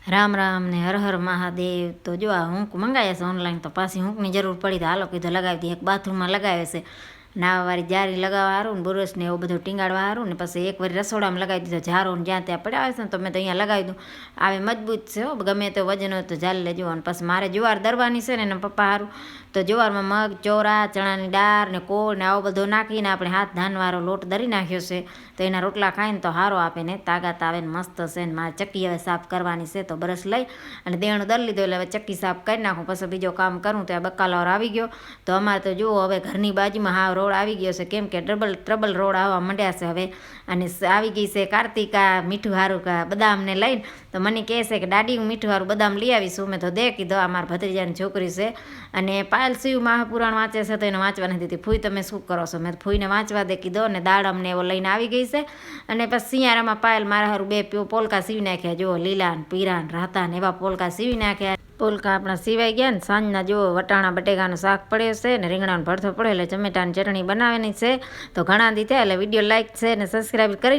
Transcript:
રામ રામ ને હર હર મહાદેવ. તો જો આ હૂંક મંગાવ્યા છે ઓનલાઈન, તો પાછી હૂંકની જરૂર પડી તો હાલો કીધું લગાવી દઈએ. એક બાથરૂમમાં લગાવે છે, નાવાવાળી જારી લગાવવા સારું ને બ્રશ ને એવું બધું ટીંગાડવા સારું ને પછી એક વાર રસોડામાં લગાવી દીધો ઝારો ને જ્યાં ત્યાં પડ્યા આવે છે ને તો મેં તો અહીંયા લગાવી દઉં. આવે મજબૂત છે હો, ગમે તો વજન હોય તો ઝાલી લેજો. અને પછી મારે જુવાર દરવાની છે ને એના પપ્પા સારું, તો જુવારમાં મગ, ચોરા, ચણાની દાળ ને કોળ ને આવો બધો નાખીને આપણે હાથ ધાનવાળો લોટ દરી નાખ્યો છે, તો એના રોટલા ખાઈને તો સારો આપે ને તાકાત આવે ને મસ્ત છે. ને મારે ચક્કી હવે સાફ કરવાની છે, તો બ્રશ લઈ અને દેણું દરી લીધો એટલે હવે ચક્કી સાફ કરી નાખું. પછી બીજો કામ કરું તો આ બકાલાવાર આવી ગયો. તો અમારે તો જુઓ હવે ઘરની બાજુમાં હાવ રોડ આવી ગયો છે, કેમ કે ટ્રબલ રોડ આવવા માંડ્યા છે હવે. અને આવી ગઈ છે કાર્તિકા મીઠું હારું બદામને લઈને, તો મને કહે છે કે દાદી હું મીઠું હારું બદામ લઈ આવીશું. મેં તો દે કીધો, આ મારા ભત્રીજાની છોકરી છે અને પાયલ શિવ મહાપુરાણ વાંચે છે તો એને વાંચવા નથી દીધી. ફૂઈ તમે શું કરો છો? મેં ફૂઈને વાંચવા દે કીધો. અને દાડમને એવો લઈને આવી ગઈ છે. અને પછી શિયાળામાં પાયલ મારા હારું બે પોલકા સીવી નાખ્યા, જુઓ લીલા ને પીરા ને રાતા ને એવા પોલકા સીવી નાખ્યા. પોલકા આપણા સિવાય ગયા ને સાંજના જુઓ વટાણા બટેકાનું શાક પડ્યો છે ને રીંગણાનો ભરથો પડ્યો એટલે ટમેટાની ચટણી બનાવવાની છે. તો ઘણા દી થયા એટલે વિડીયો લાઈક છે ને સબસ્ક્રાઈબ કરી